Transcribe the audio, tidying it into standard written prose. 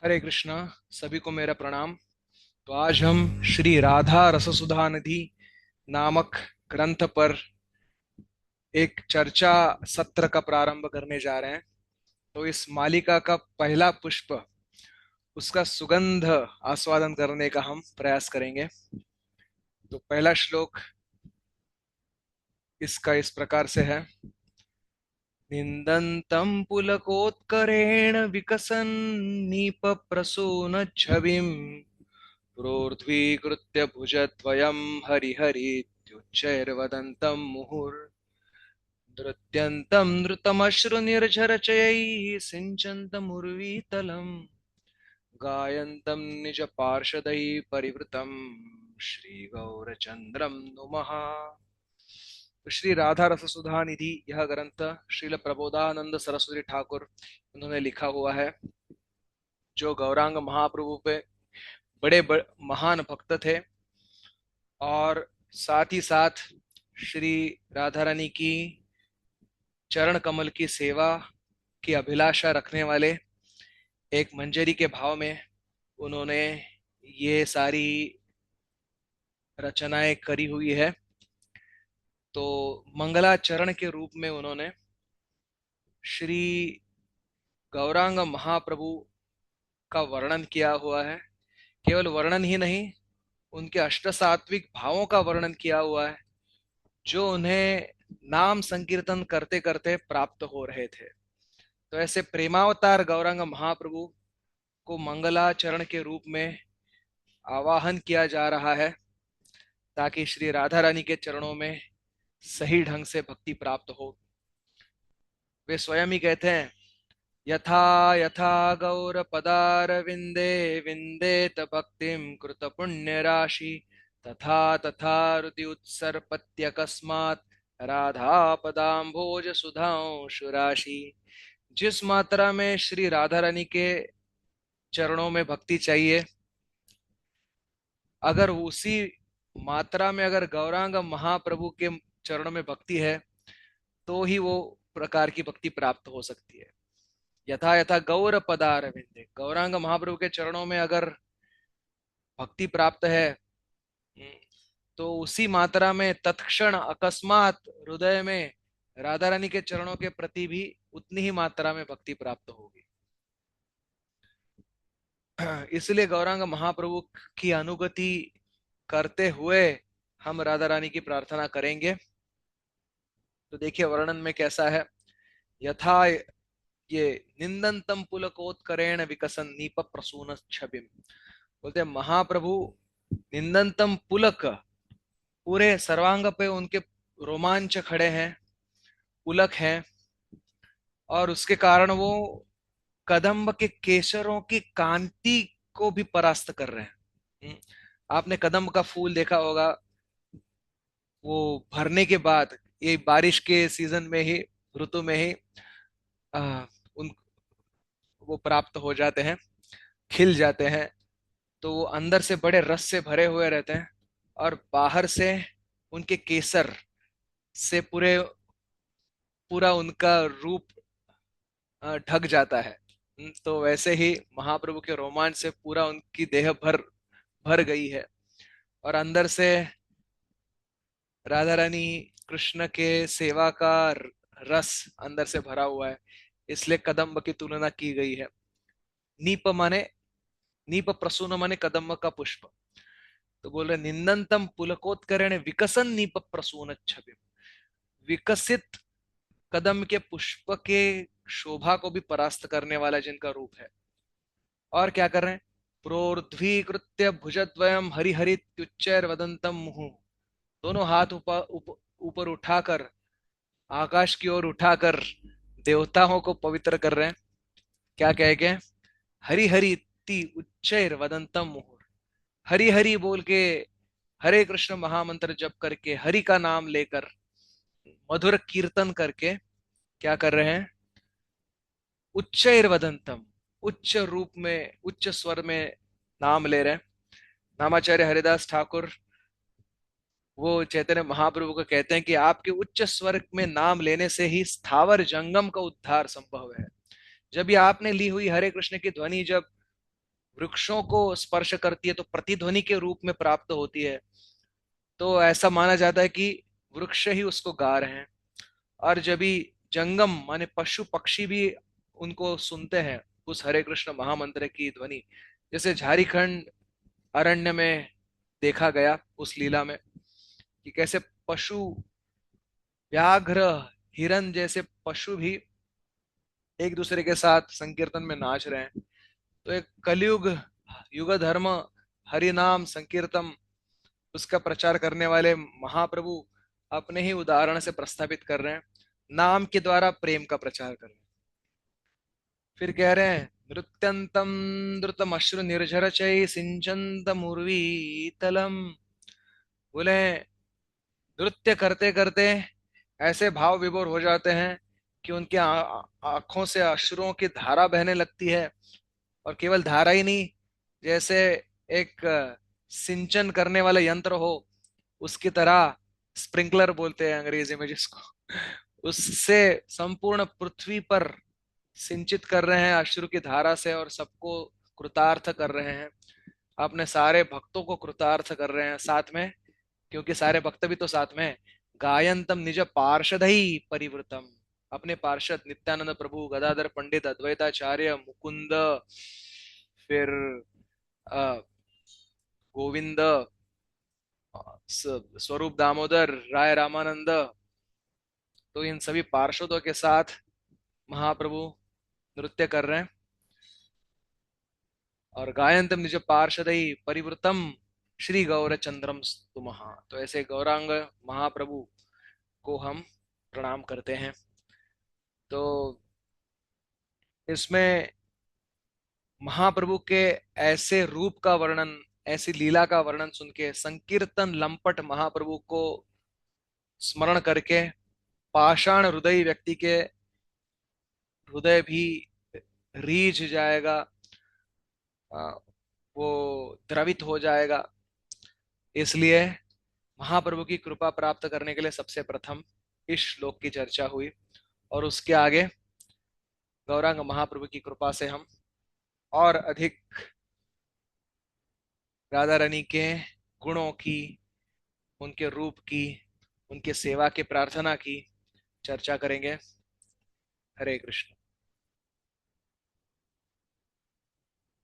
हरे कृष्णा। सभी को मेरा प्रणाम। तो आज हम श्री राधा रससुधा निधि नामक ग्रंथ पर एक चर्चा सत्र का प्रारंभ करने जा रहे हैं। तो इस मालिका का पहला पुष्प, उसका सुगंध आस्वादन करने का हम प्रयास करेंगे। तो पहला श्लोक इसका इस प्रकार से है। निंदन्तं पुलकोत्करेण विकसन्निपप्रसून छविम् प्रोर्ध्वीकृत्य भुजद्वयं हरिहरीत्युच्चैर्वदन्तं मुहुर्नृत्यन्तं नृतमश्रुनिर्झरचयैः सिञ्चन्तमुर्वीतलम् गायन्तं निजपार्षदैः परिवृतं श्रीगौरचन्द्रं नुमः। तो श्री राधा रस सुधा निधि यह ग्रंथ श्रील प्रबोधानंद सरस्वती ठाकुर उन्होंने लिखा हुआ है, जो गौरांग महाप्रभु पे महान भक्त थे और साथ ही साथ श्री राधा रानी की चरण कमल की सेवा की अभिलाषा रखने वाले एक मंजरी के भाव में उन्होंने ये सारी रचनाएं करी हुई है। तो मंगलाचरण के रूप में उन्होंने श्री गौरांग महाप्रभु का वर्णन किया हुआ है। केवल वर्णन ही नहीं, उनके अष्ट सात्विक भावों का वर्णन किया हुआ है, जो उन्हें नाम संकीर्तन करते करते प्राप्त हो रहे थे। तो ऐसे प्रेमावतार गौरांग महाप्रभु को मंगलाचरण के रूप में आवाहन किया जा रहा है, ताकि श्री राधा रानी के चरणों में सही ढंग से भक्ति प्राप्त हो। वे स्वयं ही कहते हैं, यथा यथा गौर पदार विंदे विंदेत भक्तिम कृत पुण्य राशि तथा तथा हृदि उत्सर्पत्यकस्मात् राधा पदाम्भोज सुधांशु राशि। जिस मात्रा में श्री राधा रानी के चरणों में भक्ति चाहिए, अगर उसी मात्रा में अगर गौरांग महाप्रभु के चरणों में भक्ति है, तो ही वो प्रकार की भक्ति प्राप्त हो सकती है। यथा यथा गौर पदार विंदे, गौरांग महाप्रभु के चरणों में अगर भक्ति प्राप्त है, तो उसी मात्रा में तत्क्षण अकस्मात हृदय में राधा रानी के चरणों के प्रति भी उतनी ही मात्रा में भक्ति प्राप्त होगी। इसलिए गौरांग महाप्रभु की अनुगति करते हुए हम राधा रानी की प्रार्थना करेंगे। तो देखिए वर्णन में कैसा है। यथा ये निंदंतम पुलकोत्करेण विकसन नीप प्रसून छबिम, बोलते हैं महाप्रभु निंदंतम पुलक, पूरे सर्वांग पे उनके रोमांच खड़े हैं, पुलक हैं, और उसके कारण वो कदम्ब के केसरों की कांति को भी परास्त कर रहे हैं। आपने कदम्ब का फूल देखा होगा, वो भरने के बाद ये बारिश के सीजन में ही, ऋतु में ही उन वो प्राप्त हो जाते हैं, खिल जाते हैं। तो वो अंदर से बड़े रस से भरे हुए रहते हैं और बाहर से उनके केसर से पूरा उनका रूप ढक जाता है। तो वैसे ही महाप्रभु के रोमांच से पूरा उनकी देह भर भर गई है, और अंदर से राधा रानी कृष्ण के सेवा का रस अंदर से भरा हुआ है। इसलिए कदम्ब की तुलना की गई है। नीप माने, नीप प्रसून माने कदम्ब का पुष्प। तो बोल रहे निंदंतम पुलकोत्करण विकसन नीप प्रसून छवि, विकसित कदम के पुष्प के शोभा को भी परास्त करने वाला जिनका रूप है। और क्या कर रहे हैं, प्रोर्ध्वीकृत्य भुजद्वयम हरिहरित्युच्चैर वदंतम मुहु, दोनों हाथ ऊपर उठाकर, आकाश की ओर उठाकर देवताओं को पवित्र कर रहे हैं। क्या कह के, हरि हरि ती उच्चैर वदंतम मुहुर, हरि हरि बोल के, हरे कृष्ण महामंत्र जप करके, हरि का नाम लेकर, मधुर कीर्तन करके क्या कर रहे हैं, उच्चैर वदंतम, उच्च रूप में, उच्च स्वर में नाम ले रहे हैं। नामाचार्य हरिदास ठाकुर वो चैतन्य महाप्रभु को कहते हैं कि आपके उच्च स्वर में नाम लेने से ही स्थावर जंगम का उद्धार संभव है। जब ये आपने ली हुई हरे कृष्ण की ध्वनि जब वृक्षों को स्पर्श करती है तो प्रतिध्वनि के रूप में प्राप्त होती है। तो ऐसा माना जाता है कि वृक्ष ही उसको गा रहे हैं। और जब भी जंगम माने पशु पक्षी भी उनको सुनते हैं, उस हरे कृष्ण महामंत्र की ध्वनि, जैसे झारखंड अरण्य में देखा गया उस लीला में कि कैसे पशु, व्याघ्र, हिरन जैसे पशु भी एक दूसरे के साथ संकीर्तन में नाच रहे हैं। तो एक कलयुग युग धर्म हरि नाम संकीर्तन, उसका प्रचार करने वाले महाप्रभु अपने ही उदाहरण से प्रस्थापित कर रहे हैं, नाम के द्वारा प्रेम का प्रचार कर रहे हैं। फिर कह रहे हैं, नृत्यंतम द्रुतम अश्रु निर्झर चै सिंचंतम उर्वीतलम। बोले नृत्य करते करते ऐसे भाव विभोर हो जाते हैं कि उनके आंखों से अश्रुओं की धारा बहने लगती है। और केवल धारा ही नहीं, जैसे एक सिंचन करने वाला यंत्र हो उसकी तरह, स्प्रिंकलर बोलते हैं अंग्रेजी में जिसको, उससे संपूर्ण पृथ्वी पर सिंचित कर रहे हैं अश्रु की धारा से, और सबको कृतार्थ कर रहे हैं। अपने सारे भक्तों को कृतार्थ कर रहे हैं साथ में, क्योंकि सारे भक्त भी तो साथ में। गायंतम निज पार्षदई परिवृतम, अपने पार्षद नित्यानंद प्रभु, गदाधर पंडित, अद्वैताचार्य, मुकुंद, फिर अ, गोविंद, स्वरूप दामोदर, राय रामानंद, तो इन सभी पार्षदों के साथ महाप्रभु नृत्य कर रहे हैं। और गायंतम निज पार्षदई परिवृतम श्री गौर चंद्रम स्तुमहा, तो ऐसे गौरांग महाप्रभु को हम प्रणाम करते हैं। तो इसमें महाप्रभु के ऐसे रूप का वर्णन, ऐसी लीला का वर्णन सुन के संकीर्तन लंपट महाप्रभु को स्मरण करके पाषाण हृदय व्यक्ति के हृदय भी रीझ जाएगा, आ, वो द्रवित हो जाएगा। इसलिए महाप्रभु की कृपा प्राप्त करने के लिए सबसे प्रथम इस श्लोक की चर्चा हुई, और उसके आगे गौरांग महाप्रभु की कृपा से हम और अधिक राधा रानी के गुणों की, उनके रूप की, उनके सेवा की प्रार्थना की चर्चा करेंगे। हरे कृष्ण।